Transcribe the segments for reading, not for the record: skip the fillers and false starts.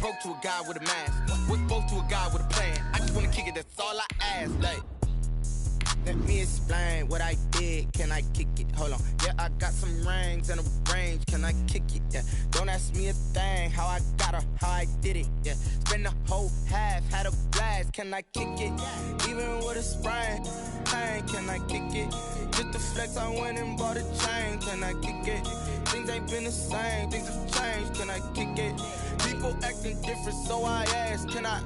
broke to a guy with a mask. What's broke to a guy with a plan? I just wanna kick it, that's all I ask. Like, let me explain what I did. Can I kick it? Hold on. Yeah, I got some rings and a range. Can I kick it? Yeah. Don't ask me a thing. How I got her, how I did it. Yeah. Spend the whole half, had a blast. Can I kick it? Even with a sprain. Pain, can I kick it? Just to flex, I went and bought a chain. Can I kick it? Things ain't been the same. Things have changed. Can I kick it? People acting different, so I ask. Can I?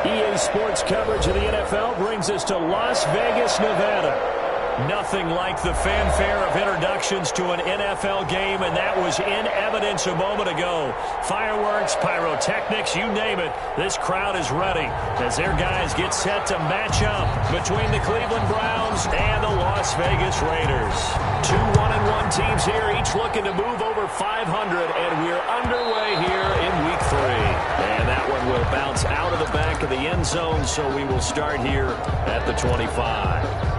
EA Sports coverage of the NFL brings us to Las Vegas, Nevada. Nothing like the fanfare of introductions to an NFL game, and that was in evidence a moment ago. Fireworks, pyrotechnics, you name it. This crowd is ready as their guys get set to match up between the Cleveland Browns and the Las Vegas Raiders. Two 1-1 teams here, each looking to move over 500, and we're underway here in Week 3. And that one will bounce out of the back of the end zone, so we will start here at the 25.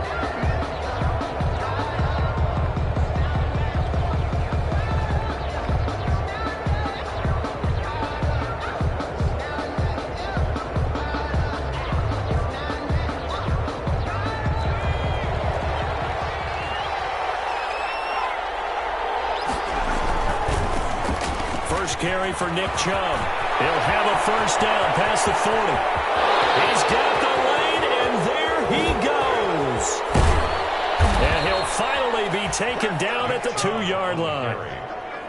Carry for Nick Chubb. He'll have a first down past the 40. He's got the lane, and there he goes. And he'll finally be taken down at the 2-yard line.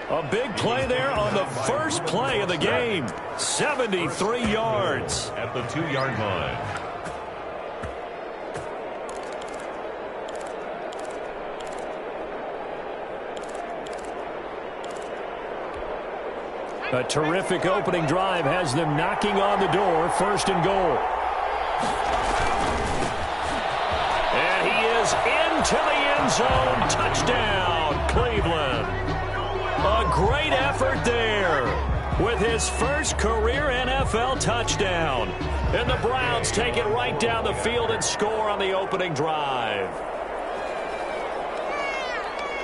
A big play there on the first play of the game. 73 yards. At the 2-yard line. A terrific opening drive has them knocking on the door, 1st and goal. And he is into the end zone. Touchdown, Cleveland. A great effort there with his first career NFL touchdown. And the Browns take it right down the field and score on the opening drive.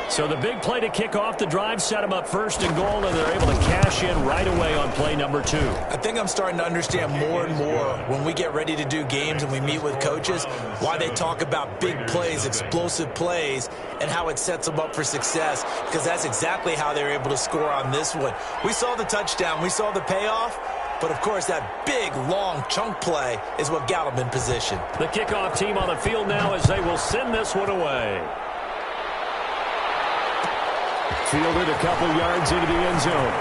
So the big play to kick off the drive set them up 1st and goal, and they're able to cash in right away on play number 2. I think I'm starting to understand more and more when we get ready to do games and we meet with coaches why they talk about big plays, explosive plays, and how it sets them up for success, because that's exactly how they're able to score on this one. We saw the touchdown. We saw the payoff. But, of course, that big, long chunk play is what got them in position. The kickoff team on the field now as they will send this one away. Fielded a couple yards into the end zone.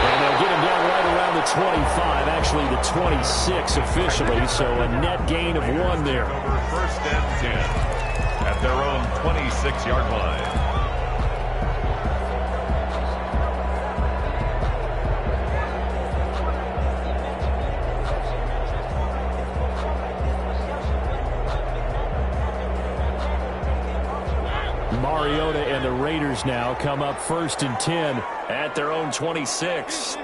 And they'll get him down right around the 25, actually the 26 officially, so a net gain of 1 there. Over 1st and 10 at their own 26-yard line. Mariota and the Raiders now come up 1st and 10 at their own 26.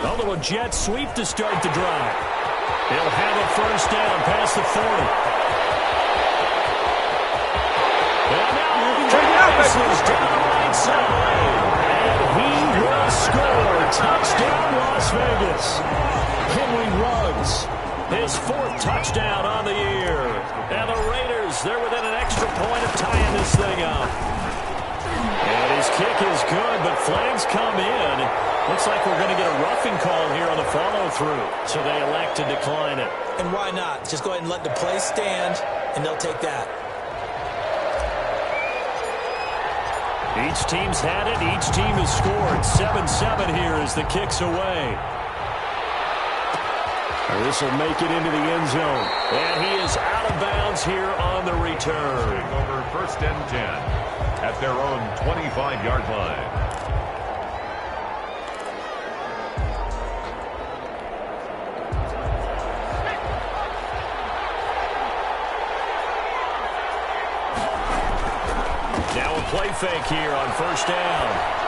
Although a jet sweep to start the drive. They'll have a first down past the 40. And now passes down the right side. And he will score. Touchdown, Las Vegas. Henry Ruggs, his 4th touchdown on the year. And the Raiders, they're within an extra point of tying this thing up. And his kick is good, but flags come in. Looks like we're going to get a roughing call here on the follow-through. So they elect to decline it. And why not? Just go ahead and let the play stand, and they'll take that. Each team's had it. Each team has scored. 7-7 here as the kick's away. This will make it into the end zone. And he is out of bounds here on the return. Over 1st and 10 at their own 25-yard line. Now a play fake here on 1st down.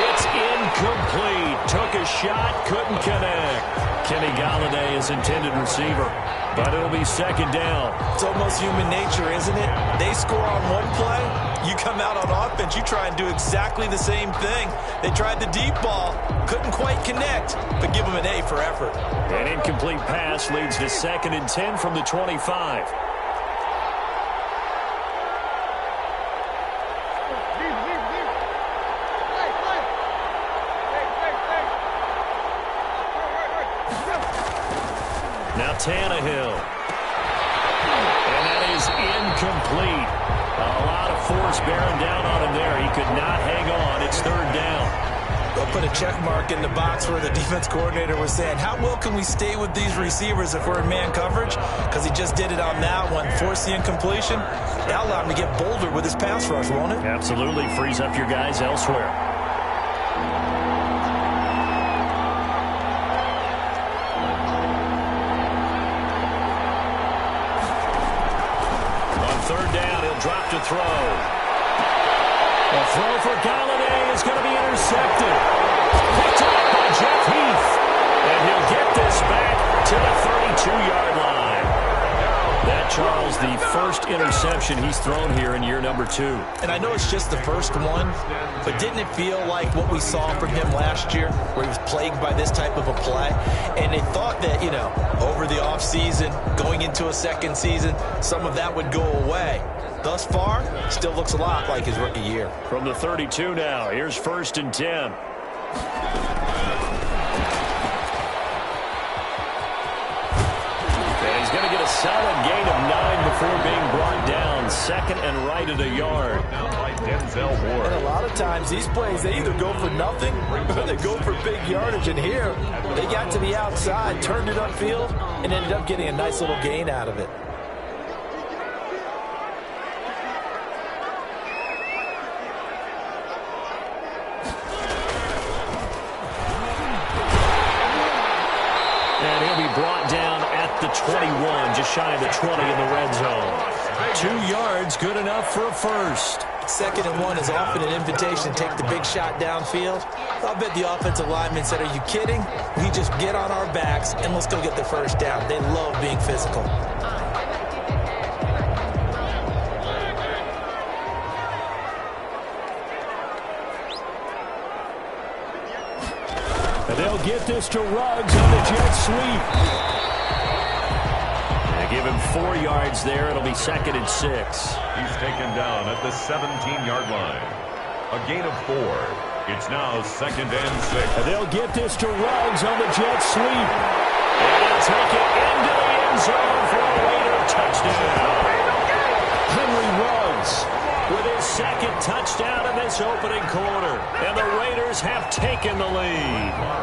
It's incomplete. Took a shot, couldn't connect. Kenny Galladay is intended receiver, but it'll be second down. It's almost human nature, isn't it? They score on one play, you come out on offense, you try and do exactly the same thing. They tried the deep ball, couldn't quite connect, but give them an A for effort. An incomplete pass leads to 2nd and 10 from the 25. Now Tannehill. And that is incomplete. A lot of force bearing down on him there. He could not hang on. It's 3rd down. They'll put a check mark in the box where the defense coordinator was saying, how well can we stay with these receivers if we're in man coverage? Because he just did it on that one, forced the incompletion. That'll allow him to get bolder with his pass rush, won't it? Absolutely. Frees up your guys elsewhere. On 3rd down, he'll drop to throw. The throw for Galladay is going to be intercepted. Picked up by Jeff Heath. And he'll get this back to the 32-yard line. That, Charles, the first interception he's thrown here in year number 2. And I know it's just the first one, but didn't it feel like what we saw from him last year, where he was plagued by this type of a play? And they thought that, you know, over the offseason, going into a second season, some of that would go away. Thus far, still looks a lot like his rookie year. From the 32 now, here's 1st and 10. And he's going to get a solid gain of 9 before being brought down. 2nd and right at a yard. And a lot of times, these plays, they either go for nothing or they go for big yardage. And here, they got to the outside, turned it upfield, and ended up getting a nice little gain out of it. Brought down at the 21, just shy of the 20 in the red zone. 2 yards, good enough for a first. 2nd and 1 is often an invitation to take the big shot downfield. I'll bet the offensive lineman said, are you kidding? We just get on our backs and let's go get the first down. They love being physical. They'll get this to Ruggs on the jet sweep. They give him 4 yards there. It'll be 2nd and 6. He's taken down at the 17-yard line. A gain of 4. It's now 2nd and 6. And they'll get this to Ruggs on the jet sweep. And he'll take it into the end zone for a Raider touchdown. Henry Ruggs with his 2nd touchdown in this opening quarter. And the Raiders have taken the lead.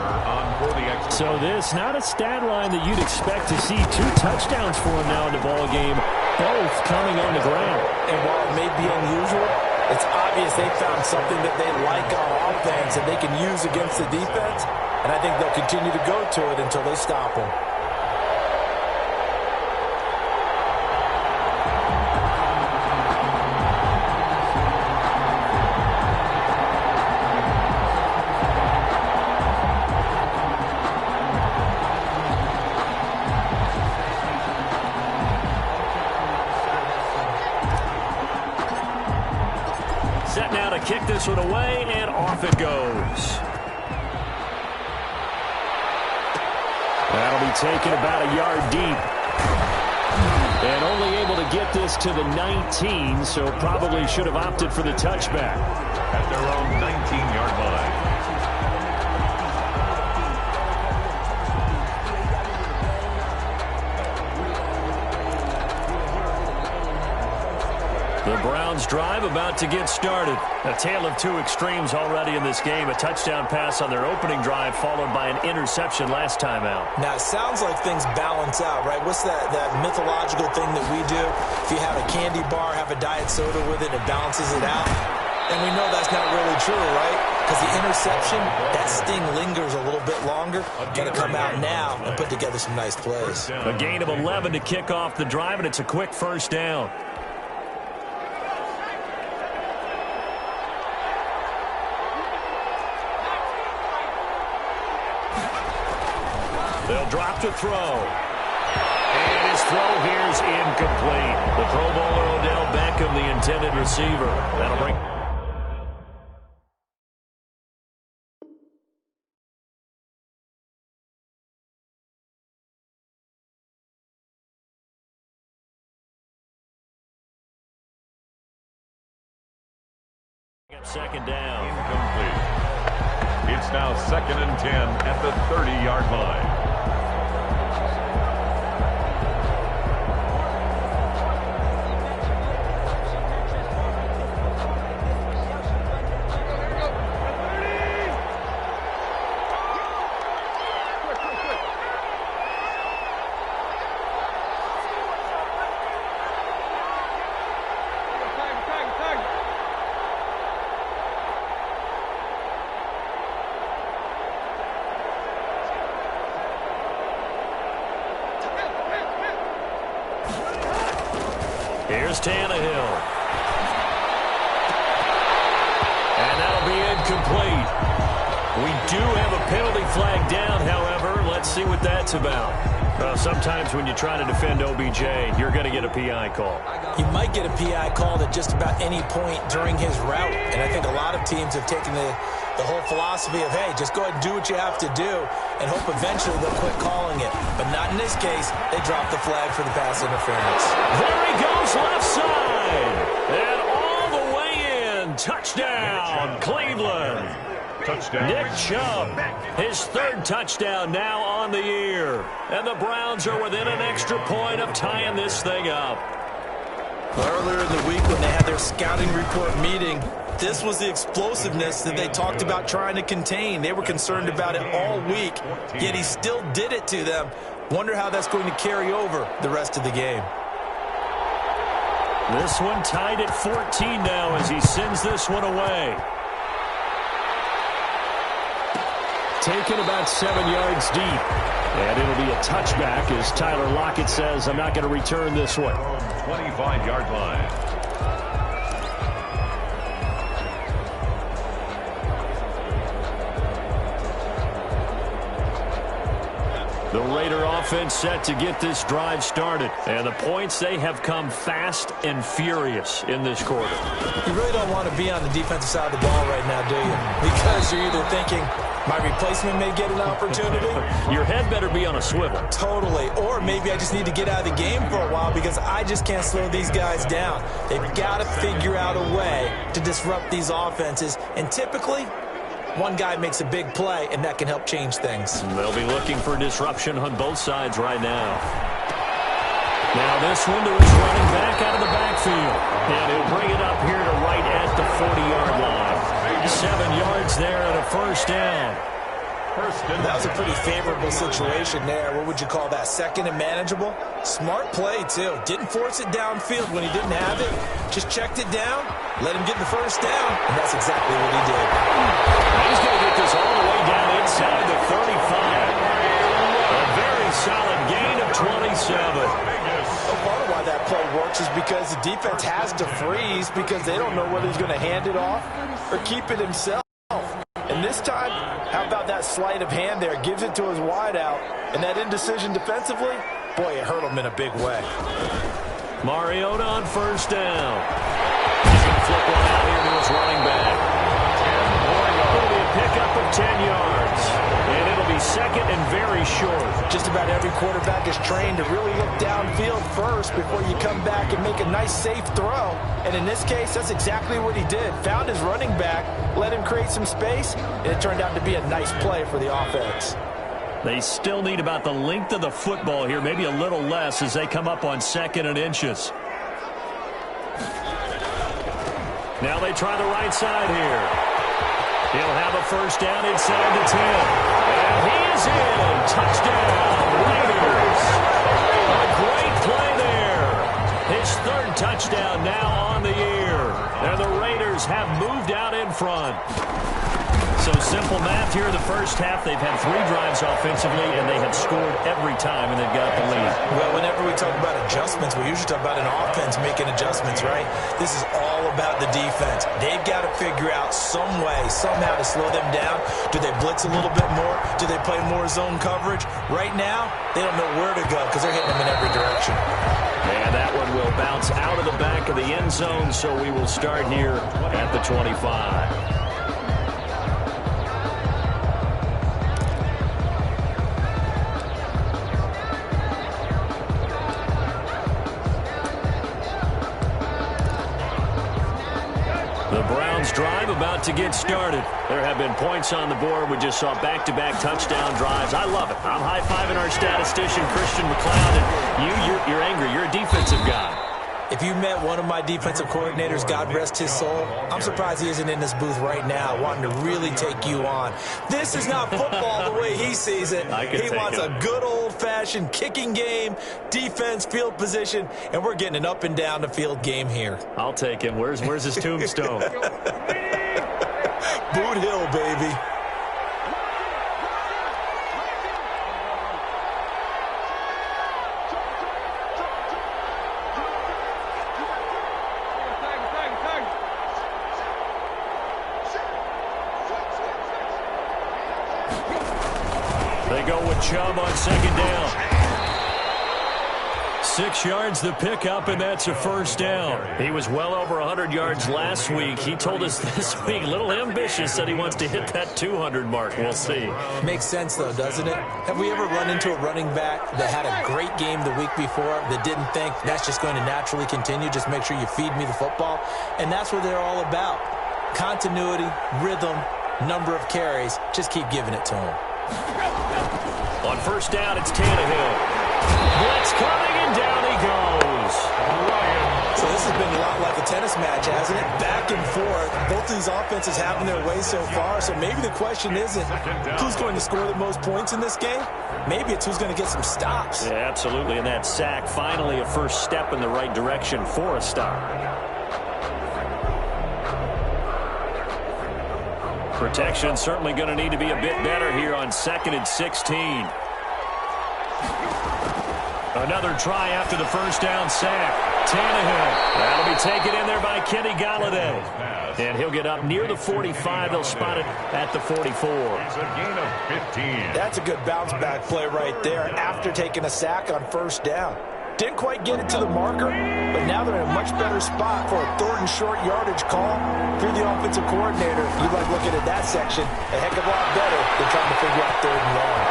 So this, not a stat line that you'd expect to see 2 touchdowns for him now in the ball game, both coming on the ground. And while it may be unusual, it's obvious they found something that they like on offense and they can use against the defense. And I think they'll continue to go to it until they stop them. Kick this one away, and off it goes. That'll be taken about a yard deep. And only able to get this to the 19, so probably should have opted for the touchback. At their own 19-yard line. The Browns drive about to get started. A tale of 2 extremes already in this game. A touchdown pass on their opening drive followed by an interception last time out. Now, it sounds like things balance out, right? What's that mythological thing that we do? If you have a candy bar, have a diet soda with it, it balances it out. And we know that's not really true, right? Because the interception, that sting lingers a little bit longer. Got to come out now and put together some nice plays. A gain of 11 to kick off the drive, and it's a quick first down. They'll drive to throw. And his throw here is incomplete. The Pro Bowler Odell Beckham, the intended receiver. That'll bring... Second down. Incomplete. It's now 2nd and 10 at the 30-yard line. Here's Tannehill. And that'll be incomplete. We do have a penalty flag down, however. Let's see what that's about. Sometimes when you try to defend OBJ, you're going to get a PI call. You might get a PI called at just about any point during his route. And I think a lot of teams have taken the whole philosophy of, hey, just go ahead and do what you have to do and hope eventually they'll quit calling it. But not in this case. They dropped the flag for the pass interference. There he goes, left side. And all the way in. Touchdown, Cleveland. Touchdown. Nick Chubb, his 3rd touchdown now on the year. And the Browns are within an extra point of tying this thing up. Earlier in the week when they had their scouting report meeting, this was the explosiveness that they talked about trying to contain. They were concerned about it all week, yet he still did it to them. Wonder how that's going to carry over the rest of the game. This one tied at 14 now as he sends this one away. Taken about 7 yards deep. And it'll be a touchback as Tyler Lockett says, I'm not going to return this one. 25-yard line. The Raider offense set to get this drive started. And the points, they have come fast and furious in this quarter. You really don't want to be on the defensive side of the ball right now, do you? Because you're either thinking, my replacement may get an opportunity. Your head better be on a swivel. Totally. Or maybe I just need to get out of the game for a while because I just can't slow these guys down. They've got to figure out a way to disrupt these offenses. And typically, one guy makes a big play, and that can help change things. They'll be looking for disruption on both sides right now. Now this one to his running back out of the backfield. And he'll bring it up here to right at the 40-yard line. 7 yards there and a first down. That was a pretty favorable situation there. What would you call that? 2nd and manageable? Smart play, too. Didn't force it downfield when he didn't have it. Just checked it down, let him get the first down, and that's exactly what he did. He's going to get this all the way down inside the 35. A very solid gain of 27. Part of why that play works is because the defense has to freeze because they don't know whether he's going to hand it off or keep it himself. And this time, how about that sleight of hand there? Gives it to his wideout, and that indecision defensively, boy, it hurt him in a big way. Mariota on first down. He's going to flip one out here to his running back. It'll be a pickup of 10 yards. And it'll be 2nd and very short. Just about every quarterback is trained to really look downfield first before you come back and make a nice, safe throw. And in this case, that's exactly what he did. Found his running back, let him create some space, and it turned out to be a nice play for the offense. They still need about the length of the football here, maybe a little less as they come up on 2nd and inches. Now they try the right side here. He'll have a first down inside the 10. And he is in. Touchdown, Raiders. A great play there. His 3rd touchdown now on the year. And the Raiders have moved out in front. So simple math here in the first half. They've had 3 drives offensively, and they have scored every time, and they've got the lead. Well, whenever we talk about adjustments, we usually talk about an offense making adjustments, right? This is all about the defense. They've got to figure out some way, somehow to slow them down. Do they blitz a little bit more? Do they play more zone coverage? Right now, they don't know where to go because they're hitting them in every direction. And that one will bounce out of the back of the end zone, so we will start here at the 25. The Browns drive about to get started. There have been points on the board. We just saw back-to-back touchdown drives. I love it. I'm high-fiving our statistician, Christian McLeod, and you're angry. You're a defensive guy. If you met one of my defensive coordinators, God rest his soul, I'm surprised he isn't in this booth right now wanting to really take you on. This is not football the way he sees it. He wants a good old-fashioned kicking game, defense, field position, and we're getting an up and down the field game here. I'll take him. Where's his tombstone? Boot Hill, baby. They go with Chubb on second down. 6 yards the pickup, and that's a first down. He was well over 100 yards last week. He told us this week, a little ambitious, said he wants to hit that 200 mark. We'll see. Makes sense, though, doesn't it? Have we ever run into a running back that had a great game the week before that didn't think that's just going to naturally continue? Just make sure you feed me the football. And that's what they're all about. Continuity, rhythm, number of carries. Just keep giving it to him. On first down, it's Tannehill. Blitz coming, and down he goes. So this has been a lot like a tennis match, hasn't it? Back and forth. Both of these offenses having their way so far. So maybe the question isn't who's going to score the most points in this game. Maybe it's who's going to get some stops. Yeah, absolutely. And that sack, finally a first step in the right direction for a stop. Protection certainly going to need to be a bit better here on 2nd and 16. Another try after the first down sack. Tannehill. That'll be taken in there by Kenny Golladay. And he'll get up near the 45. They'll spot it at the 44. It's a gain of 15. That's a good bounce-back play right there after taking a sack on first down. Didn't quite get it to the marker, but now they're in a much better spot for a 3rd and short yardage call. If you're the offensive coordinator, you like looking at that section a heck of a lot better than trying to figure out 3rd and long.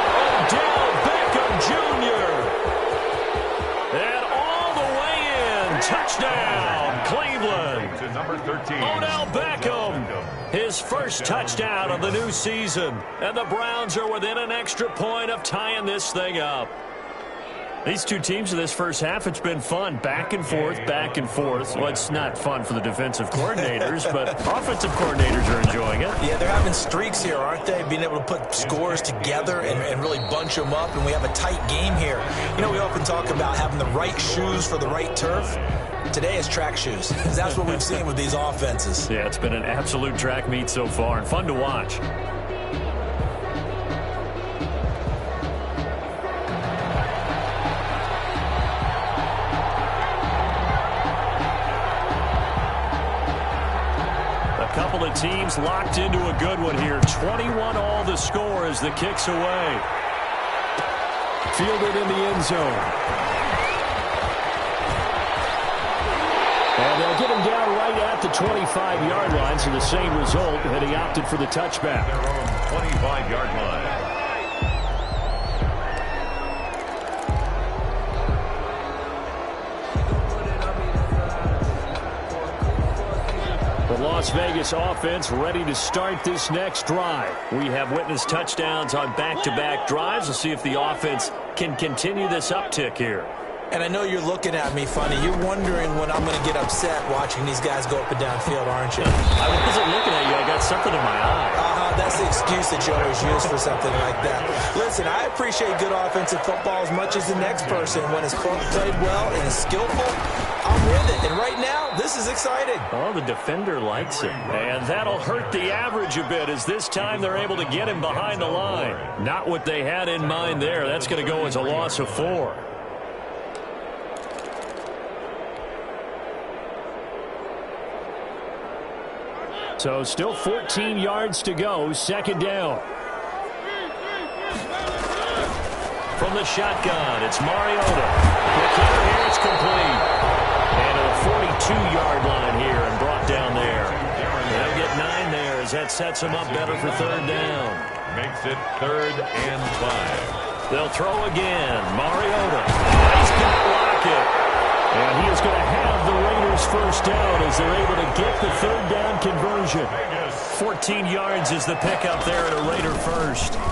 Odell Beckham Jr. And all the way in. Touchdown, Cleveland. To number 13. Odell Beckham. His first touchdown of the new season. And the Browns are within an extra point of tying this thing up. These two teams in this first half, it's been fun. Back and forth, back and forth. Well, it's not fun for the defensive coordinators, but offensive coordinators are enjoying it. Yeah, they're having streaks here, aren't they? Being able to put scores together and really bunch them up, and we have a tight game here. You know, we often talk about having the right shoes for the right turf. Today is track shoes. That's what we've seen with these offenses. Yeah, it's been an absolute track meet so far, and fun to watch. Couple of teams locked into a good one here. 21 all the score as the kick's away. Fielded in the end zone. And they'll get him down right at the 25-yard line, so the same result, and he opted for the touchback. Their own 25-yard line. The Las Vegas offense ready to start this next drive. We have witnessed touchdowns on back-to-back drives. We'll see if the offense can continue this uptick here. And I know you're looking at me funny. You're wondering when I'm going to get upset watching these guys go up and down field, aren't you? I wasn't looking at you. I got something in my eye. That's the excuse that you always use for something like that. Listen, I appreciate good offensive football as much as the next person. When it's played well and is skillful, I'm with it. And right now, this is exciting. Oh, the defender likes it. And that'll hurt the average a bit as this time they're able to get him behind the line. Not what they had in mind there. That's going to go as a loss of 4. So still 14 yards to go, second down. From the shotgun, it's Mariota. The kicker here, it's complete. And to the 42-yard line here and brought down there. They'll get 9 there as that sets them up better for third down. Makes it 3rd and 5. They'll throw again. Mariota. He's going to block it. And he is going to have the Raiders first down as they're able to get the third down conversion. 14 yards is the pickup there at a Raider first. And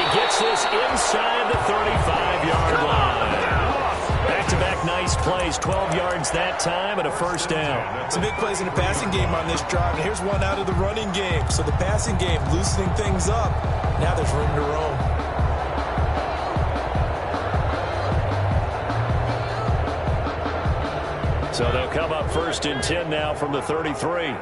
he gets this inside the 35-yard line. Back-to-back nice plays. 12 yards that time and a first down. Some big plays in the passing game on this drive. And here's one out of the running game. So the passing game loosening things up. Now there's room to roam. So they'll come up 1st and 10 now from the 33.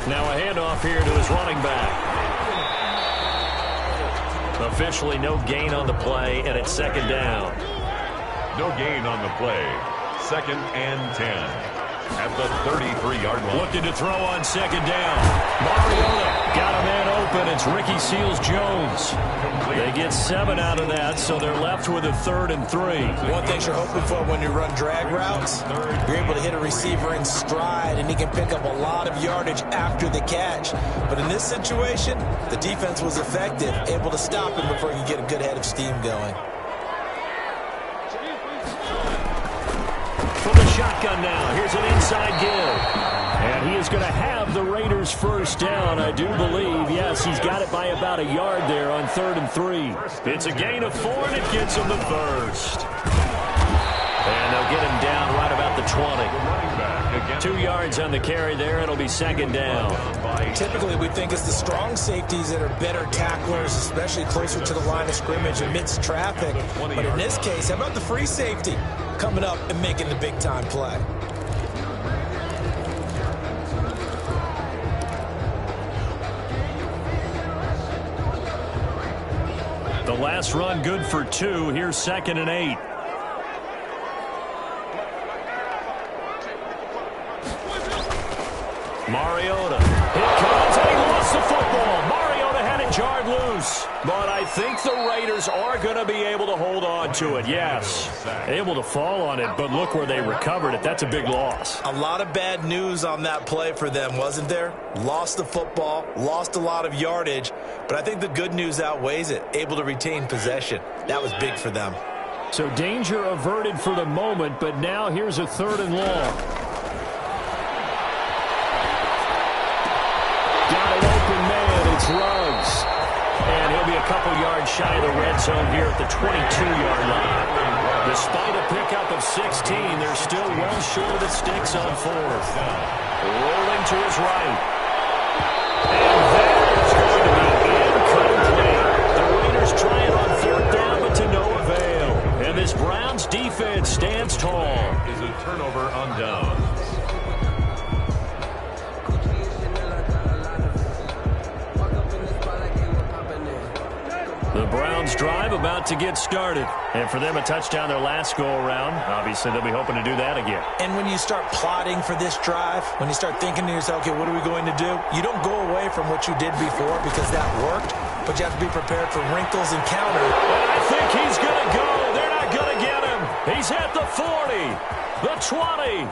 Now a handoff here to his running back. Officially no gain on the play, and it's second down. No gain on the play. 2nd and 10. At the 33-yard line. Looking to throw on second down. Mariota got a man open. It's Ricky Seals-Jones. They get 7 out of that, so they're left with a 3rd and 3. One thing you're hoping for when you run drag routes, you're able to hit a receiver in stride, and he can pick up a lot of yardage after the catch. But in this situation, the defense was effective, able to stop him before you get a good head of steam going. Shotgun now. Here's an inside give. And he is going to have the Raiders first down, I do believe. Yes, he's got it by about a yard there on 3rd and 3. It's a gain of 4, and it gets him the first. And they'll get him down right about the 20. 2 yards on the carry there. It'll be second down. Typically, we think it's the strong safeties that are better tacklers, especially closer to the line of scrimmage amidst traffic. But in this case, how about the free safety coming up and making the big-time play? The last run good for 2. Here's 2nd and 8. Mariota. Here comes, and he lost the football. Mariota had it jarred loose. But I think the Raiders are going to be able to hold on to it, yes. Able to fall on it, but look where they recovered it. That's a big loss. A lot of bad news on that play for them, wasn't there? Lost the football, lost a lot of yardage, but I think the good news outweighs it. Able to retain possession. That was big for them. So danger averted for the moment, but now here's a 3rd and long. Got an open man. It's Ruggs. And he'll be a couple yards shy of the red zone here at the 22-yard line. Despite a pickup of 16, they're still well short of the sticks on 4th. Rolling to his right. And that is going to be incomplete. The Raiders try it on 4th down, but to no avail. And this Browns defense stands tall. Is a turnover on downs. The Browns drive about to get started. And for them, a touchdown their last go-around. Obviously, they'll be hoping to do that again. And when you start plotting for this drive, when you start thinking to yourself, okay, what are we going to do? You don't go away from what you did before because that worked, but you have to be prepared for wrinkles and counter. And I think he's going to go. They're not going to get him. He's at the 40, the 20.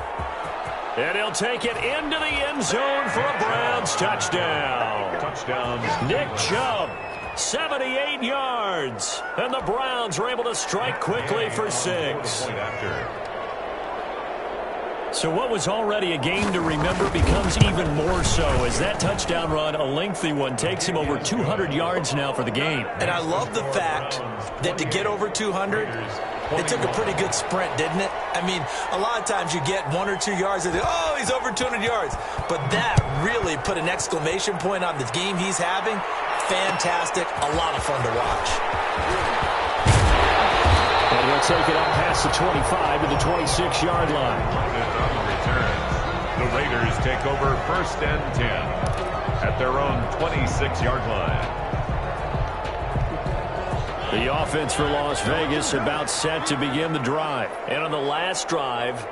And he'll take it into the end zone for a Browns touchdown. Touchdown. Nick Chubb. 78 yards. And the Browns are able to strike quickly for 6. So what was already a game to remember becomes even more so as that touchdown run, a lengthy one, takes him over 200 yards now for the game. And I love the fact that to get over 200, it took a pretty good sprint, didn't it? I mean, a lot of times you get 1 or 2 yards and oh, he's over 200 yards. But that really put an exclamation point on the game he's having. Fantastic. A lot of fun to watch. And he'll take it up past the 25 to the 26-yard line. On the return, the Raiders take over 1st and 10. at their own 26-yard line. The offense for Las Vegas about set to begin the drive. And on the last drive,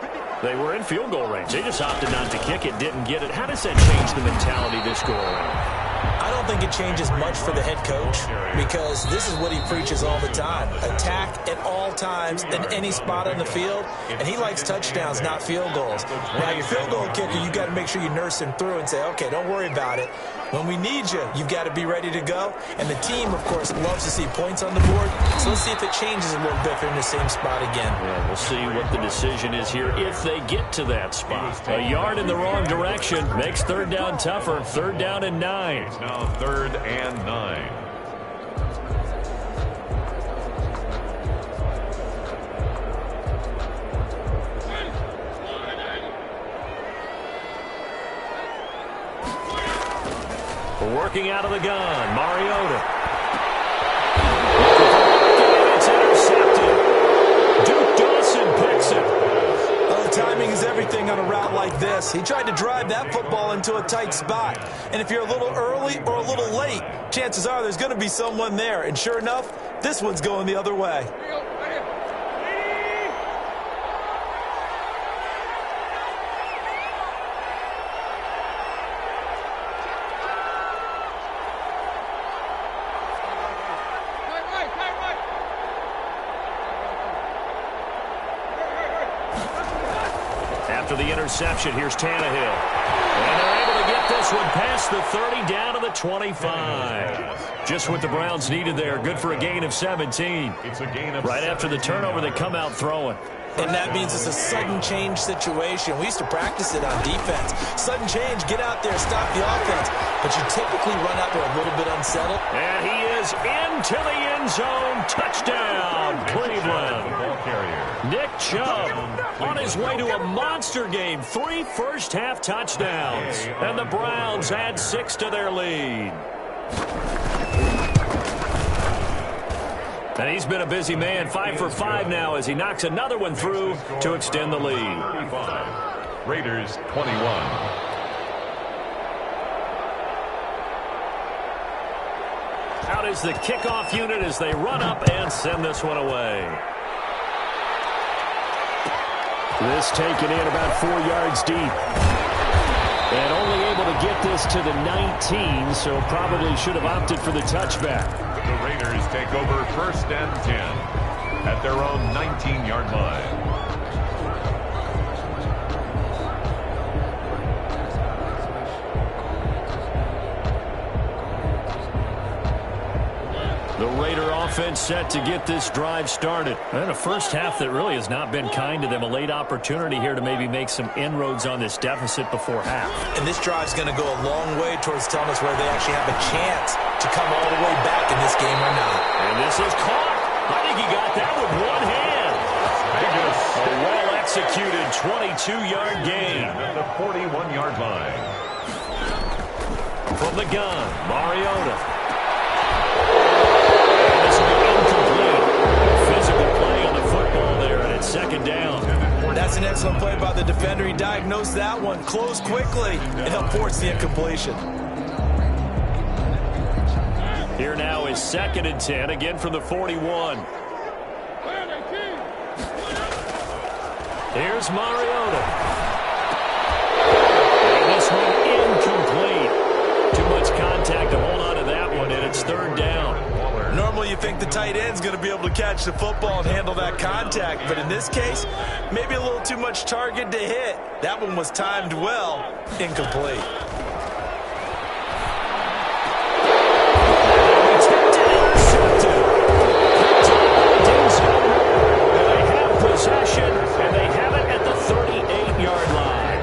they were in field goal range. They just opted not to kick it, didn't get it. How does that change the mentality this go around? I don't think it changes much for the head coach because this is what he preaches all the time. Attack at all times in any spot on the field, and he likes touchdowns, not field goals. Now, your field goal kicker, you got to make sure you nurse him through and say, okay, don't worry about it. When we need you, you've got to be ready to go. And the team, of course, loves to see points on the board. So let's see if it changes a little bit if they're in the same spot again. Yeah, we'll see what the decision is here if they get to that spot. A yard in the wrong direction makes third down tougher. 3rd down and 9. It's now 3rd and 9. Working out of the gun, Mariota. It's intercepted. Duke Dawson picks it. Well, the timing is everything on a route like this. He tried to drive that football into a tight spot. And if you're a little early or a little late, chances are there's going to be someone there. And sure enough, this one's going the other way. After the interception, here's Tannehill. And they're able to get this one past the 30 down to the 25. Just what the Browns needed there. Good for a gain of 17. It's a gain of right after the turnover, they come out throwing. And that means it's a sudden change situation. We used to practice it on defense. Sudden change, get out there, stop the offense. But you typically run out there a little bit unsettled. And he is into the end zone. Touchdown, Cleveland. Nick Chubb on his way to a monster game. 3 first-half touchdowns. And the Browns add 6 to their lead. And he's been a busy man, 5 for 5 now as he knocks another one through to extend the lead. 35. Raiders 21. Out is the kickoff unit as they run up and send this one away. This taken in about 4 yards deep. And only able to get this to the 19, so probably should have opted for the touchback. The Raiders take over 1st and 10 at their own 19-yard line. The Raider offense set to get this drive started. And a first half that really has not been kind to them. A late opportunity here to maybe make some inroads on this deficit before half. And this drive's going to go a long way towards telling us whether they actually have a chance to come all the way back in this game or not. And this is caught. I think he got that with one hand. A well-executed 22-yard gain. At the 41-yard line. From the gun, Mariota. This will be incomplete. Physical play on the football there, and it's 2nd down. That's an excellent play by the defender. He diagnosed that one, closed quickly, and helped force the incompletion. Here now is 2nd and 10, again from the 41. Here's Mariota. And this one incomplete. Too much contact to hold on to that one, and it's 3rd down. Normally you think the tight end's going to be able to catch the football and handle that contact, but in this case, maybe a little too much target to hit. That one was timed well, incomplete. They have possession, and they have it at the 38-yard line.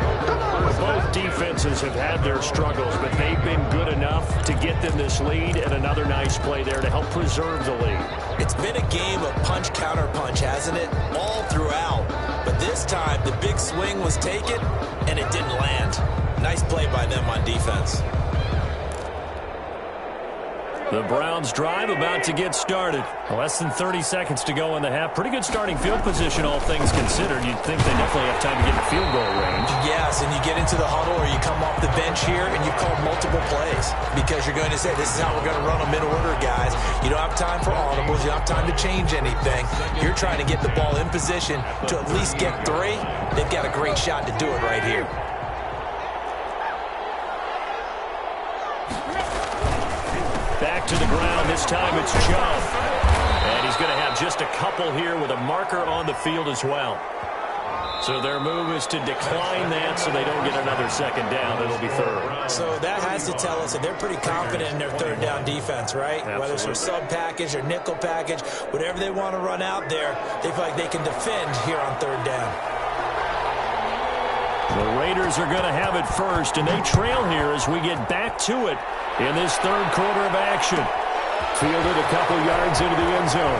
Both defenses have had their struggles, but they've been good enough to get them this lead, and another nice play there to help preserve the lead. It's been a game of punch-counter-punch, hasn't it? All throughout. But this time, the big swing was taken, and it didn't land. Nice play by them on defense. The Browns drive about to get started. Less than 30 seconds to go in the half. Pretty good starting field position, all things considered. You'd think they definitely have time to get in field goal range. Yeah, Yes, and you get into the huddle or you come off the bench here and you call multiple plays because you're going to say, this is how we're going to run them in order, guys. You don't have time for audibles. You don't have time to change anything. You're trying to get the ball in position to at least get 3. They've got a great shot to do it right here. Back to the ground. This time it's Joe. And he's going to have just a couple here with a marker on the field as well. So their move is to decline that so they don't get another second down. It'll be third. So that has to tell us that they're pretty confident in their third down defense, right? Absolutely. Whether it's their sub package or nickel package, whatever they want to run out there, they feel like they can defend here on third down. The Raiders are going to have it first, and they trail here as we get back to it in this third quarter of action. Fielded a couple yards into the end zone.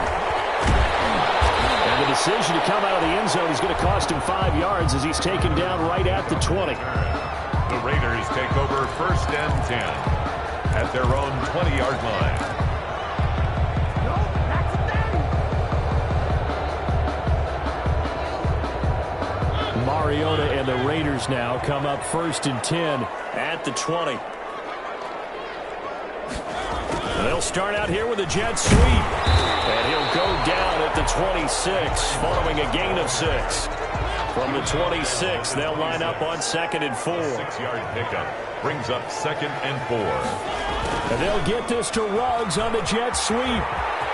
And the decision to come out of the end zone is going to cost him 5 yards as he's taken down right at the 20. The Raiders take over 1st and 10 at their own 20-yard line. Mariota and the Raiders now come up 1st and 10 at the 20. They'll start out here with a jet sweep. And he'll go down at the 26 following a gain of 6. From the 26, they'll line up on 2nd and 4. 6-yard pickup brings up 2nd and 4. And they'll get this to Ruggs on the jet sweep.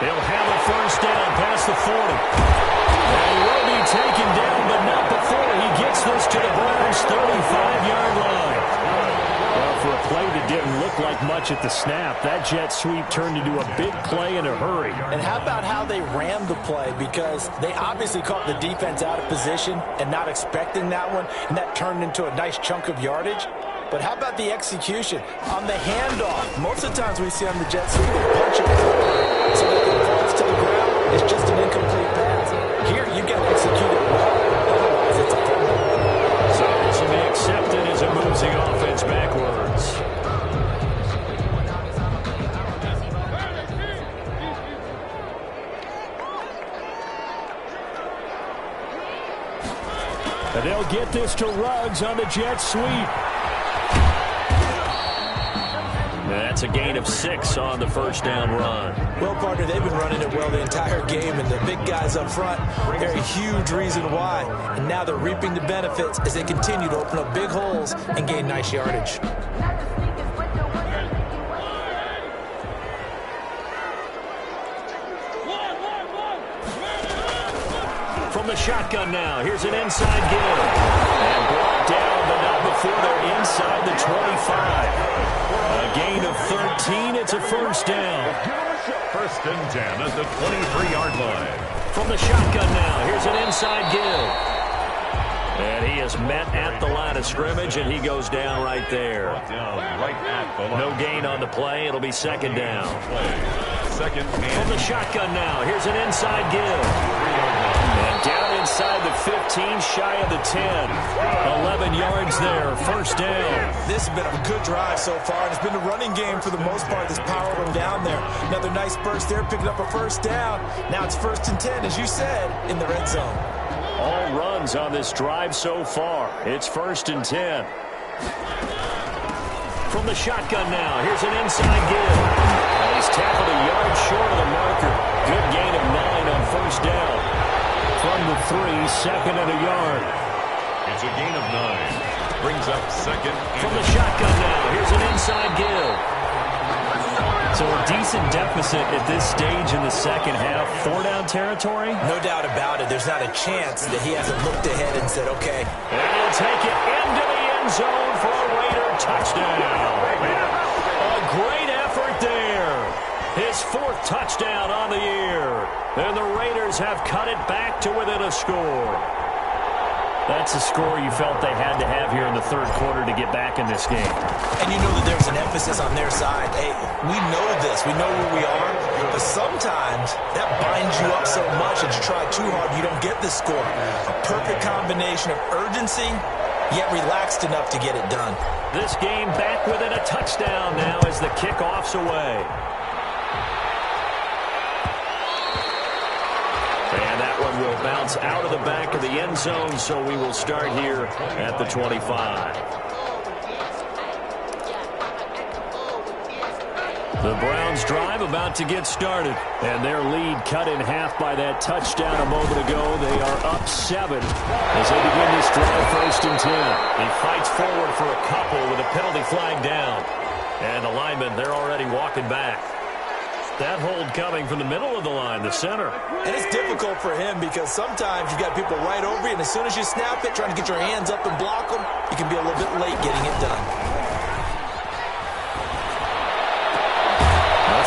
He'll have a first down past the 40. And he will be taken down, but not before he gets this to the Browns' 35-yard line. Well, for a play that didn't look like much at the snap, that jet sweep turned into a big play in a hurry. And how about how they ran the play? Because they obviously caught the defense out of position and not expecting that one, and that turned into a nice chunk of yardage. But how about the execution on the handoff? Most of the times we see on the jet sweep, they punch it so that it falls to the ground. It's just an incomplete pass. Here, you got to execute it well. Otherwise, it's a fumble. So this will be accepted as it moves the offense backwards. And they'll get this to Ruggs on the jet sweep. That's a gain of 6 on the first down run. Well, partner, they've been running it well the entire game, and the big guys up front, they're a huge reason why. And now they're reaping the benefits as they continue to open up big holes and gain nice yardage. From the shotgun now, here's an inside give. And brought down, but not before they're inside the 25. A gain of 13, it's a first down. 1st and 10 at the 23-yard line. From the shotgun now, here's an inside give. And he is met at the line of scrimmage, and he goes down right there. Down right at the line. No gain on the play, it'll be 2nd down. 2nd and From the shotgun now, here's an inside give. And down inside the 15, shy of the 10. 11 yards there, first down. This has been a good drive so far, and it's been a running game for the most part that's powered them down there. Another nice burst there, picking up a first down. Now it's 1st and 10, as you said, in the red zone. All runs on this drive so far. It's 1st and 10. From the shotgun now, here's an inside give. And he's tackled a yard short of the marker. Good gain of 9 on first down. From the 3, 2nd and a yard. it's a gain of 9. Brings up 2nd. From the shotgun now, here's an inside give. So a decent deficit at this stage in the second half. 4-down territory? No doubt about it. There's not a chance that he hasn't looked ahead and said, okay. And he'll take it into the end zone for a Raider touchdown. A great effort there. His 4th touchdown on the year. And the Raiders have cut it back to within a score. That's a score you felt they had to have here in the third quarter to get back in this game. And you know that there's an emphasis on their side. Hey, we know this. We know where we are. But sometimes that binds you up so much that you try too hard, you don't get the score. A perfect combination of urgency, yet relaxed enough to get it done. This game back within a touchdown now as the kickoff's away. And that one will bounce out of the back of the end zone, so we will start here at the 25. The Browns drive about to get started, and their lead cut in half by that touchdown a moment ago. They are up 7 as they begin this drive, 1st and 10. He fights forward for a couple with a penalty flag down. And the linemen, they're already walking back. That hold coming from the middle of the line, the center. And it's difficult for him because sometimes you've got people right over you, and as soon as you snap it, trying to get your hands up and block them, you can be a little bit late getting it done.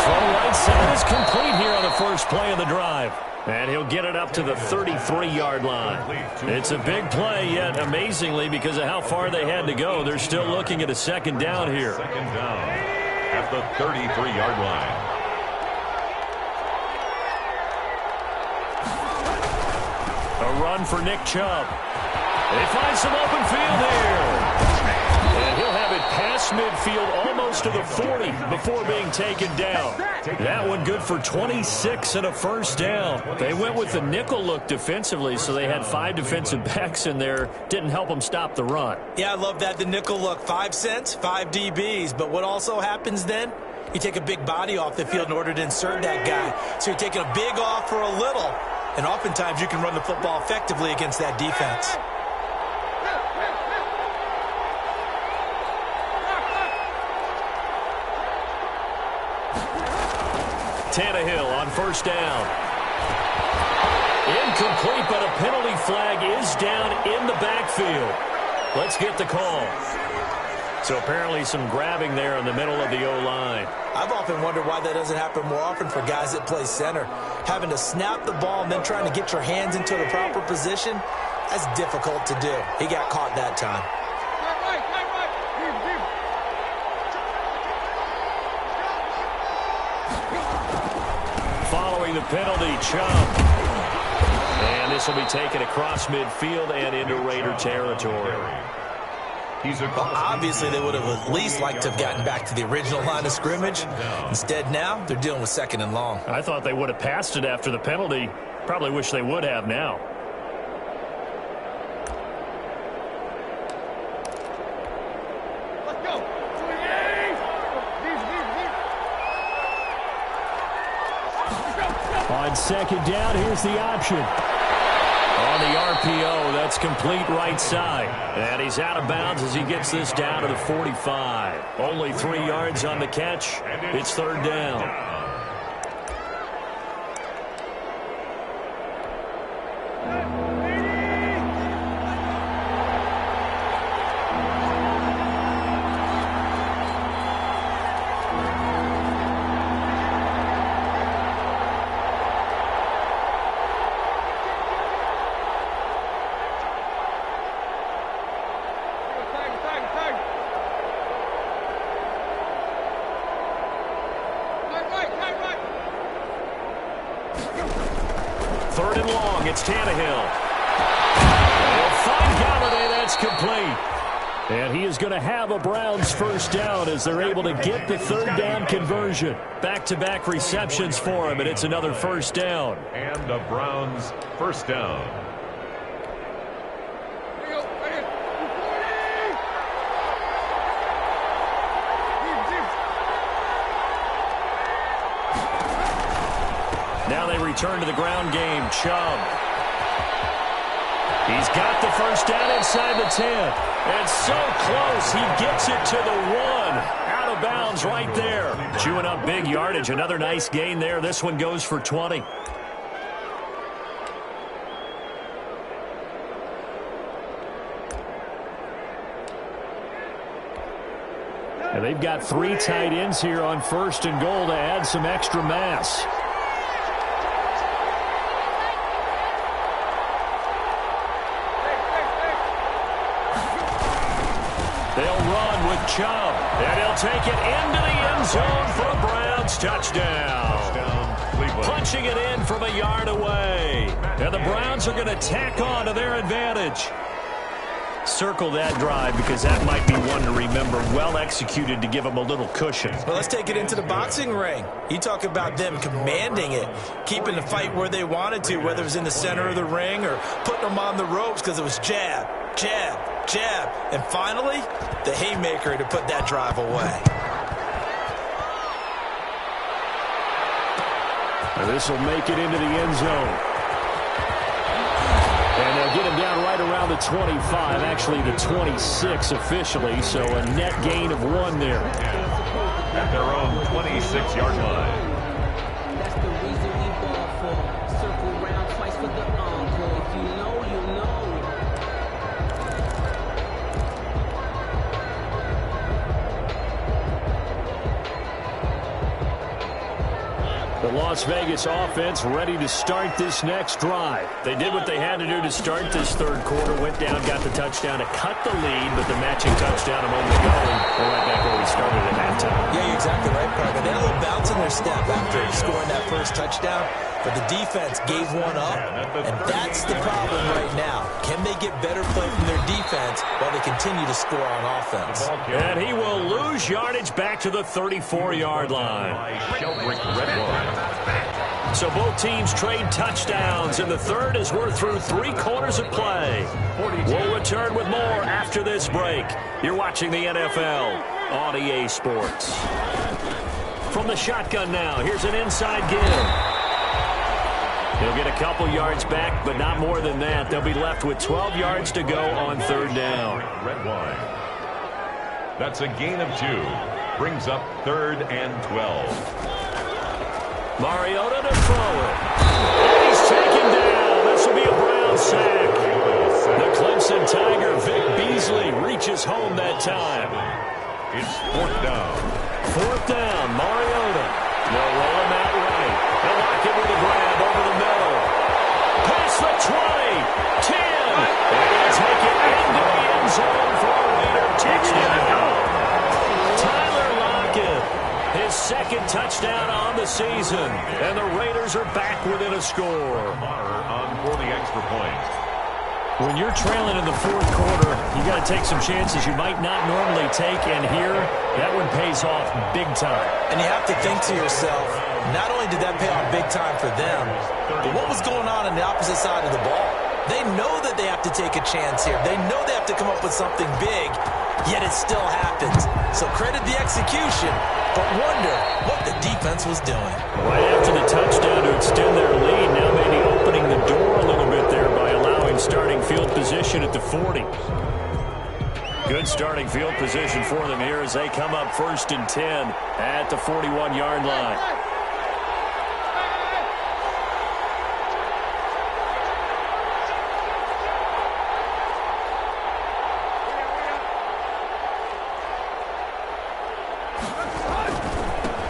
Right side is complete here on the first play of the drive. And he'll get it up to the 33-yard line. It's a big play, yet amazingly, because of how far they had to go, they're still looking at a second down here. Second down at the 33-yard line. A run for Nick Chubb. They find some open field here. And he'll have it past midfield almost to the 40 before being taken down. That one good for 26 and a first down. They went with the nickel look defensively, so they had 5 defensive backs in there. Didn't help them stop the run. Yeah, I love that, the nickel look. 5 cents, 5 DBs. But what also happens then? You take a big body off the field in order to insert that guy. So you're taking a big off for a little. And oftentimes you can run the football effectively against that defense. Tannehill on first down. Incomplete, but a penalty flag is down in the backfield. Let's get the call. So apparently some grabbing there in the middle of the O-line. I've often wondered why that doesn't happen more often for guys that play center. Having to snap the ball and then trying to get your hands into the proper position, that's difficult to do. He got caught that time. Following the penalty, Chubb. And this will be taken across midfield and into Raider territory. Well, obviously, they would have at least liked to have gotten back to the original line of scrimmage. Instead, now, they're dealing with 2nd and long. I thought they would have passed it after the penalty. Probably wish they would have now. On second down, here's the option. On the RPO, that's complete right side. And he's out of bounds as he gets this down to the 45. Only 3 yards on the catch. It's 3rd down. Third and long, it's Tannehill. They'll find Galladay, that's complete. And he is going to have a Browns first down as they're able to get the 3rd down conversion. Back-to-back receptions for him, and it's another first down. And the Browns first down. Now they return to the ground game. Chubb. He's got the first down inside the 10. And so close, he gets it to the 1. Out of bounds right there. Chewing up big yardage. Another nice gain there. This one goes for 20. And they've got 3 tight ends here on 1st and goal to add some extra mass. They'll run with Chubb, and he'll take it into the end zone for a Browns touchdown. Punching it in from a yard away. And the Browns are going to tack on to their advantage. Circle that drive because that might be one to remember. Well executed to give them a little cushion. Well, let's take it into the boxing ring. You talk about them commanding it, keeping the fight where they wanted to, whether it was in the center of the ring or putting them on the ropes because it was jab, jab, jab. And finally, the haymaker to put that drive away. And this will make it into the end zone. And they'll get him down right around the 25, actually the 26 officially, so a net gain of 1 there. At their own 26-yard line. That's the reason we ball for. Circle round twice for the encore. If you know, you know. The Las Vegas offense ready to start this next drive. They did what they had to do to start this third quarter. Went down, got the touchdown to cut the lead, but the matching touchdown a moment ago, and they're right back where we started at halftime. Yeah, you're exactly right, Parker. They had a little bounce in their step after scoring that first touchdown, but the defense gave one up, and that's the problem right now. Can they get better play from their defense while they continue to score on offense? And he will lose yardage back to the 34-yard line. So both teams trade touchdowns, and the third as we're through 3 quarters of play. We'll return with more after this break. You're watching the NFL on EA Sports. From the shotgun now, here's an inside give. He'll get a couple yards back, but not more than that. They'll be left with 12 yards to go on third down. Red line. That's a gain of 2. Brings up 3rd and 12. Mariota to throw it. And he's taken down. This will be a Brown sack. The Clemson Tiger, Vic Beasley, reaches home that time. It's 4th down. 4th down, Mariota. They'll roll him out right. They'll lock it with a grab over the middle. Past the 20, 10. They're going to take it into the end zone for a Raider touchdown. Tyler Lockett, his 2nd touchdown on the season. And the Raiders are back within a score. On for the extra point. When you're trailing in the 4th quarter, you got to take some chances you might not normally take, and here, that one pays off big time. And you have to think to yourself, not only did that pay off big time for them, but what was going on the opposite side of the ball? They know that they have to take a chance here. They know they have to come up with something big, yet it still happens. So credit the execution, but wonder what the defense was doing. Right after the touchdown to extend their lead, now maybe opening the door a little bit there by allowing starting field position at the 40. Good starting field position for them here as they come up 1st and 10 at the 41-yard line.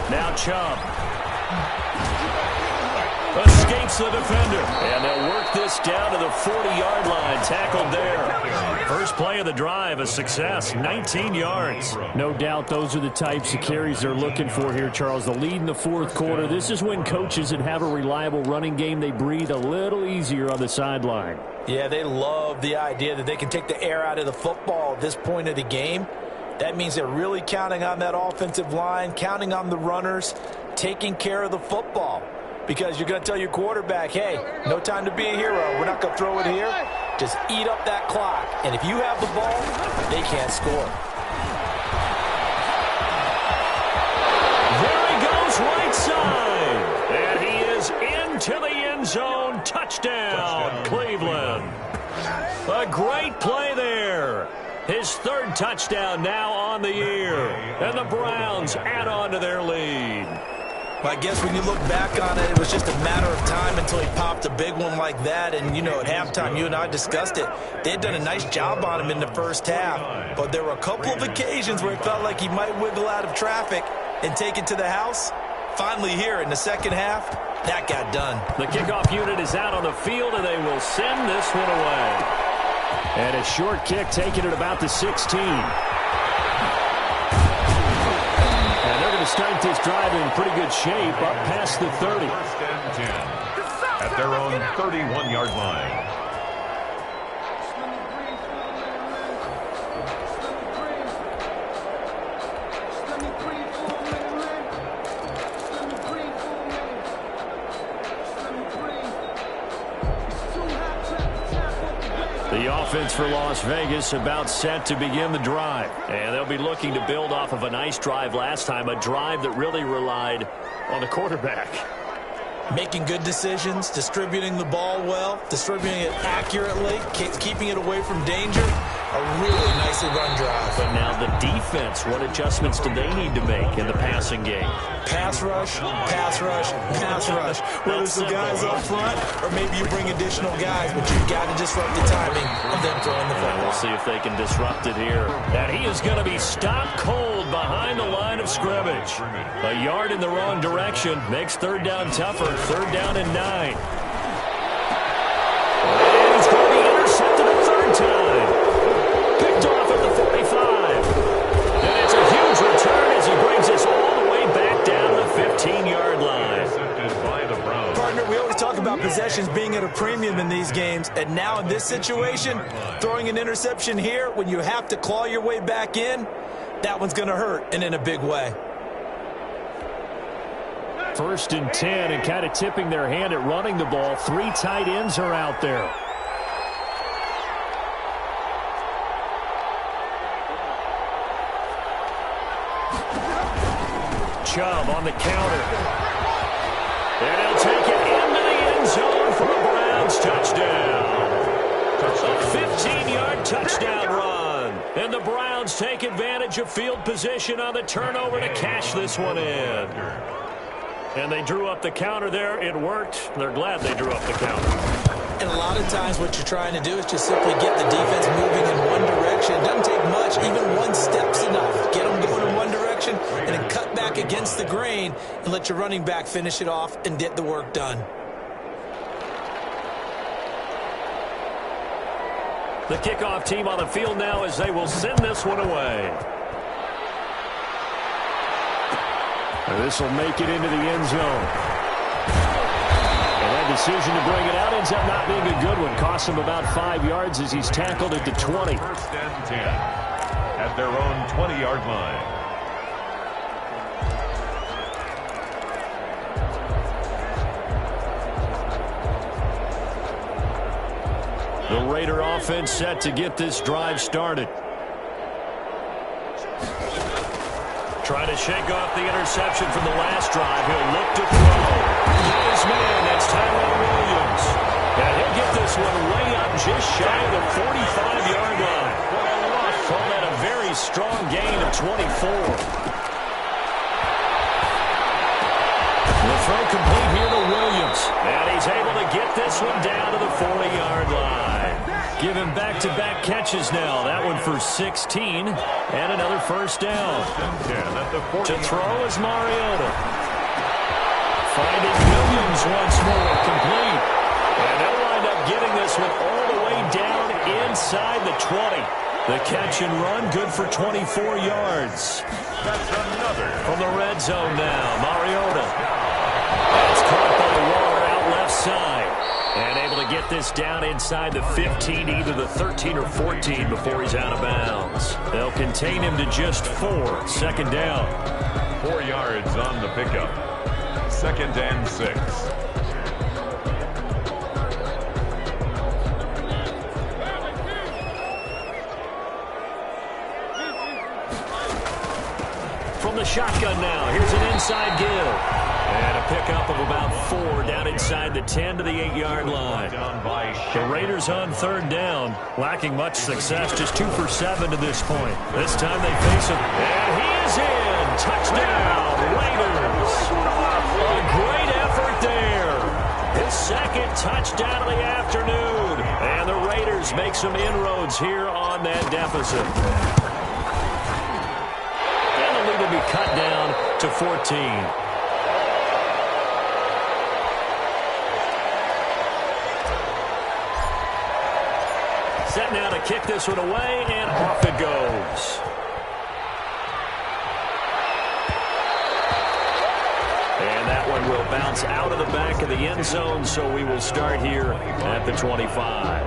Now Chubb escapes the defender, and they'll work this down to the 40-yard line, tackled there. First play of the drive, a success, 19 yards. No doubt those are the types of carries they're looking for here, Charles. The lead in the 4th quarter. This is when coaches that have a reliable running game, they breathe a little easier on the sideline. Yeah, they love the idea that they can take the air out of the football at this point of the game. That means they're really counting on that offensive line, counting on the runners, taking care of the football. Because you're going to tell your quarterback, hey, no time to be a hero. We're not going to throw it here. Just eat up that clock. And if you have the ball, they can't score. There he goes right side. And he is into the end zone. Touchdown, Cleveland. A great play there. His 3rd touchdown now on the year. And the Browns add on to their lead. Well, I guess when you look back on it, it was just a matter of time until he popped a big one like that. And, you know, at halftime, you and I discussed it. They had done a nice job on him in the first half. But there were a couple of occasions where it felt like he might wiggle out of traffic and take it to the house. Finally here in the second half, that got done. The kickoff unit is out on the field, and they will send this one away. And a short kick taken at about the 16. Start this drive in pretty good shape, up past the 30. 1st and 10 at their own 31-yard line. offense for Las Vegas about set to begin the drive. And they'll be looking to build off of a nice drive last time, a drive that really relied on the quarterback. Making good decisions, distributing the ball well, distributing it accurately, keeping it away from danger. A really nicely run drive. But now the defense, what adjustments do they need to make in the passing game? Pass rush, pass rush, pass rush. Whether it's the guys up front or maybe you bring additional guys, but you've got to disrupt the timing of them throwing the football. We'll see if they can disrupt it here. And he is going to be stopped cold behind the line of scrimmage. A yard in the wrong direction makes third down tougher. Third down and 9. And he's going to be intercepted a third time. Picked off at the 45. And it's a huge return as he brings us all the way back down to the 15-yard line. Partner, we always talk about possessions being at a premium in these games, and now in this situation, throwing an interception here when you have to claw your way back in, that one's going to hurt, and in a big way. 1st and 10, and kind of tipping their hand at running the ball. 3 tight ends are out there. Chubb on the counter. And he'll take it into the end zone for a Browns touchdown. A 15-yard touchdown run. And the Browns take advantage of field position on the turnover to cash this one in. And they drew up the counter there. It worked. They're glad they drew up the counter. And a lot of times what you're trying to do is just simply get the defense moving in one direction. It doesn't take much. Even one step's enough. Get them going in one direction and then cut back against the grain and let your running back finish it off and get the work done. The kickoff team on the field now as they will send this one away. And this will make it into the end zone. And that decision to bring it out ends up not being a good one. Costs him about 5 yards as he's tackled at the 20. 1st and 10 at their own 20-yard line. The Raider offense set to get this drive started. Trying to shake off the interception from the last drive. He'll look to throw. His man, that's Tyrell Williams. And he'll get this one way up just shy of the 45-yard line. Call that a very strong gain of 24. The throw complete here to Williams. And he's able to get this one down to the 40-yard line. Give him back-to-back catches now. That one for 16. And another first down. To throw is Mariota. Finding Williams once more. Complete. And they'll wind up getting this one all the way down inside the 20. The catch and run good for 24 yards. That's another. From the red zone now, Mariota. That's caught by Waller out left side. And able to get this down inside the 15, either the 13 or 14 before he's out of bounds. They'll contain him to just 4. 2nd down. 4 yards on the pickup. 2nd and 6. From the shotgun now, here's an inside give. And a pickup of about 4 down inside the 10 to the 8-yard line. The Raiders on 3rd down, lacking much success, just 2 for 7 to this point. This time they face him, and he is in. Touchdown, Raiders. A great effort there. His 2nd touchdown of the afternoon. And the Raiders make some inroads here on that deficit. And the lead will be cut down to 14. Set now to kick this one away, and off it goes. And that one will bounce out of the back of the end zone, so we will start here at the 25.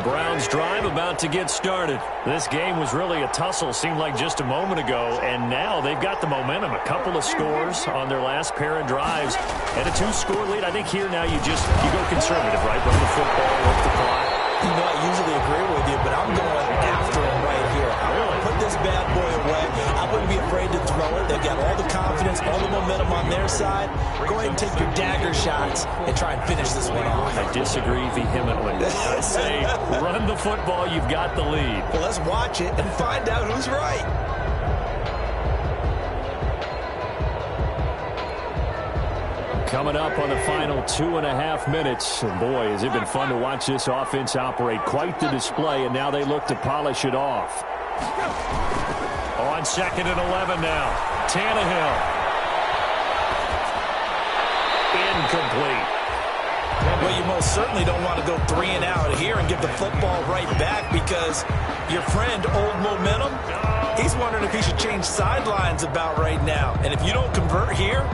Browns drive about to get started. This game was really a tussle, seemed like just a moment ago, and now they've got the momentum. A couple of scores on their last pair of drives, and a 2-score lead. I think here now you go conservative, right? Run the football, work the clock. You know, I usually agree with you, but I'm going after him right here. I want to put this bad boy away. I wouldn't be afraid to throw it. They've got all the confidence, all the momentum on their side. Go ahead and take your dagger shots and try and finish this one off. I disagree vehemently. I say run the football. You've got the lead. Well, let's watch it and find out who's right. Coming up on the final 2.5 minutes. And boy, has it been fun to watch this offense operate. Quite the display, and now they look to polish it off. On 2nd and 11 now. Tannehill. Incomplete. Well, you most certainly don't want to go 3 and out here and give the football right back because your friend, Old Momentum, he's wondering if he should change sidelines about right now. And if you don't convert here,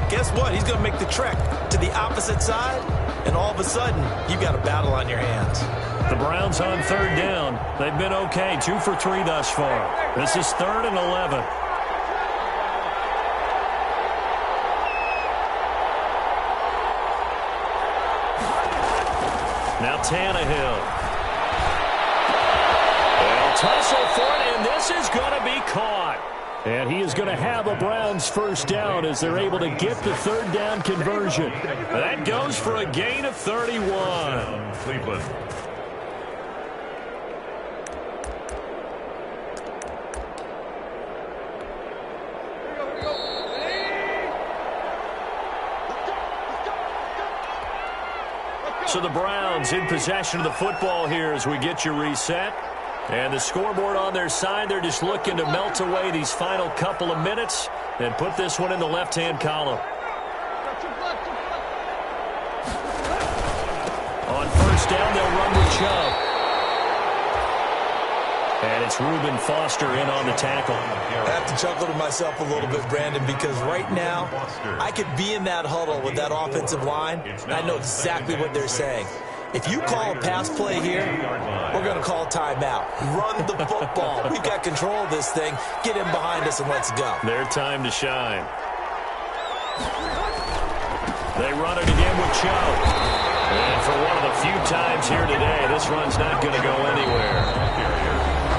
guess what? He's going to make the trek to the opposite side, and all of a sudden, you've got a battle on your hands. The Browns on 3rd down. They've been okay, 2 for 3 thus far. This is 3rd and 11. Now Tannehill. They'll tussle for it, and this is going to be caught. And he is going to have a Browns 1st down as they're able to get the 3rd down conversion. That goes for a gain of 31. Cleveland. So the Browns in possession of the football here as we get you reset. And the scoreboard on their side, they're just looking to melt away these final couple of minutes and put this one in the left-hand column. On 1st down, they'll run with Chubb. And it's Reuben Foster in on the tackle. I have to chuckle to myself a little bit, Brandon, because right now I could be in that huddle with that offensive line, and I know exactly what they're saying. If you call a pass play here, we're going to call timeout. Run the football. We've got control of this thing. Get in behind us and let's go. Their time to shine. They run it again with Chubb. And for one of the few times here today, this run's not going to go anywhere.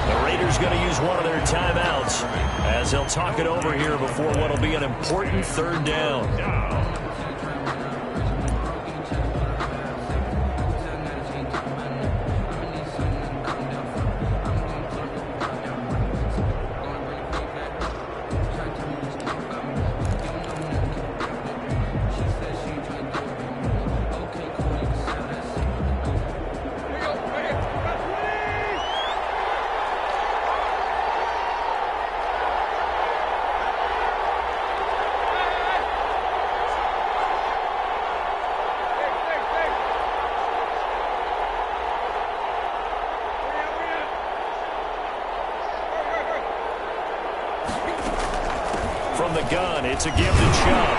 The Raiders going to use one of their timeouts as they'll talk it over here before what will be an important 3rd down. From the gun, it's a give to Chubb.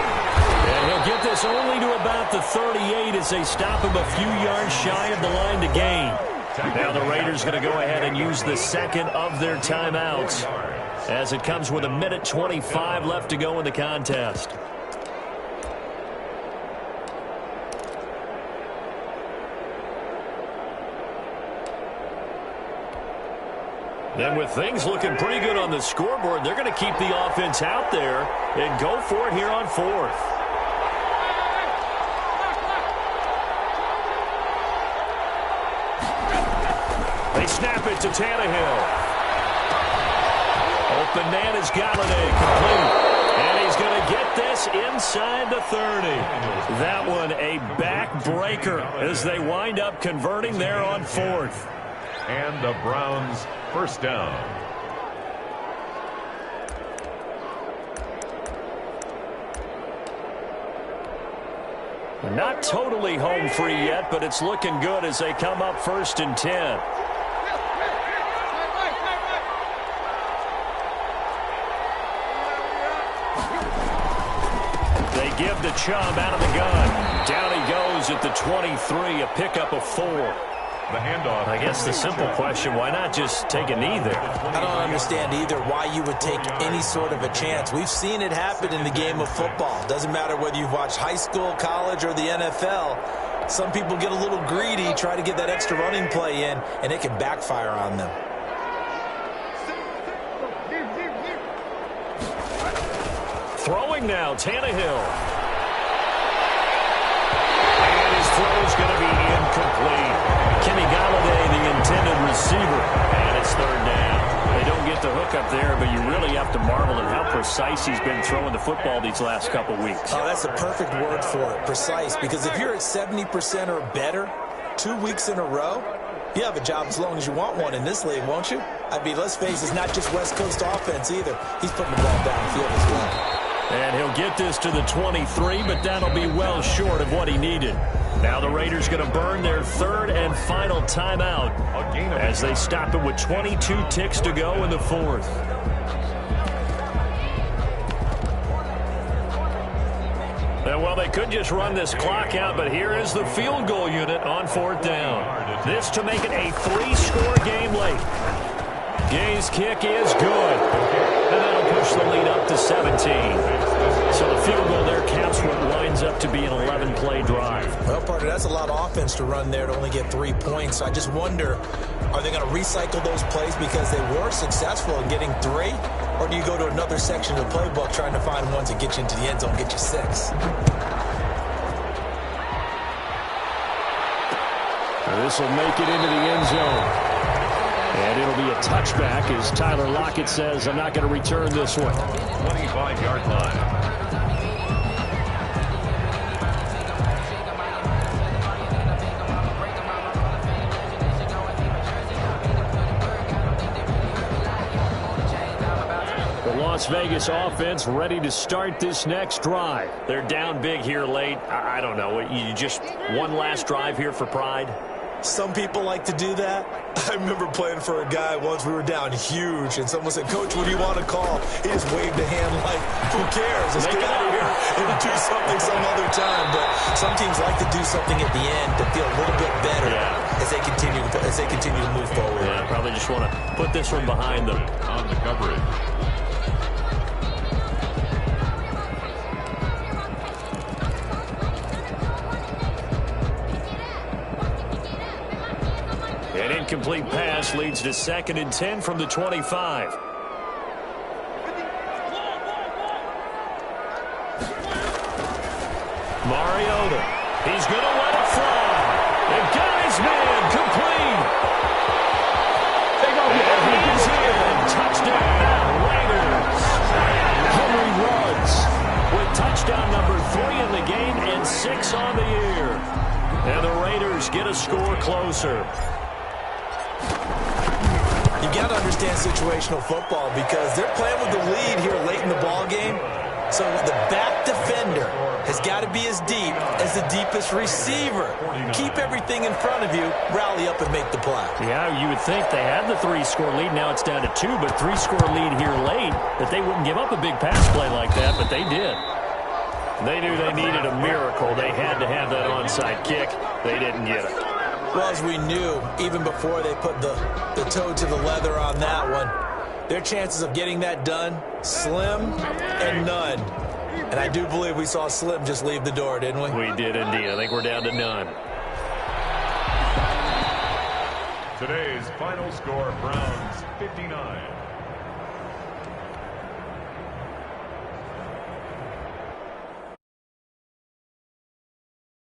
And he'll get this only to about the 38 as they stop him a few yards shy of the line to gain. Now the Raiders going to go ahead and use the 2nd of their timeouts as it comes with 1:25 left to go in the contest. Then with things looking pretty good on the scoreboard, they're going to keep the offense out there and go for it here on 4th. They snap it to Tannehill. Open man is Galladay, complete. And he's going to get this inside the 30. That one a backbreaker as they wind up converting there on 4th. And the Browns 1st down. Not totally home free yet, but it's looking good as they come up 1st and 10. They give to Chubb out of the gun. Down he goes at the 23, a pickup of 4. The handoff. I guess the simple question, why not just take a knee there? I don't understand either why you would take any sort of a chance. We've seen it happen in the game of football. Doesn't matter whether you've watched high school, college, or the NFL. Some people get a little greedy, try to get that extra running play in, and it can backfire on them. Throwing now, Tannehill. And his throw's going to be incomplete. Kenny Galladay, the intended receiver, and it's third down. They don't get the hook up there, but you really have to marvel at how precise he's been throwing the football these last couple weeks. Oh, that's a perfect word for it, precise, because if you're at 70% or better 2 weeks in a row, you have a job as long as you want one in this league, won't you? I mean, let's face it, it's not just West Coast offense either. He's putting the ball downfield as well. And he'll get this to the 23, but that'll be well short of what he needed. Now the Raiders going to burn their third and final timeout as they stop it with 22 ticks to go in the fourth. And well, they could just run this clock out, but here is the field goal unit on fourth down. This to make it a 3-score game late. Gay's kick is good. And that'll push the lead up to 17. So the field goal there caps what winds up to be an 11-play drive. Well, partner, that's a lot of offense to run there to only get 3 points. So I just wonder, are they going to recycle those plays because they were successful in getting 3? Or do you go to another section of the playbook trying to find ones that get you into the end zone, get you 6? This will make it into the end zone. And it'll be a touchback as Tyler Lockett says, I'm not going to return this one. 25-yard line. The Las Vegas offense ready to start this next drive. They're down big here late. I don't know. You just one last drive here for pride? Some people like to do that. I remember playing for a guy once. We were down huge, and someone said, Coach, what do you want to call? He just waved a hand like, who cares? Let's get out of here and do something some other time. But some teams like to do something at the end to feel a little bit better as they continue to move forward. Yeah, probably just want to put this one behind them. On the coverage. An incomplete pass leads to 2nd and 10 from the 25. Mariota. He's going to let it fly. And got his man complete. And he's in. Touchdown, Raiders. Henry Ruggs with touchdown number 3 in the game and 6 on the year. And the Raiders get a score closer. You got to understand situational football because they're playing with the lead here late in the ball game. So the back defender has got to be as deep as the deepest receiver. Keep everything in front of you, rally up and make the play. Yeah, you would think they had the 3-score lead. Now it's down to 2, but 3-score lead here late, that they wouldn't give up a big pass play like that, but they did. They knew they needed a miracle. They had to have that onside kick. They didn't get it. Well, as we knew, even before they put the toe to the leather on that one, their chances of getting that done, slim and none. And I do believe we saw Slim just leave the door, didn't we? We did indeed. I think we're down to none. Today's final score, Browns 59,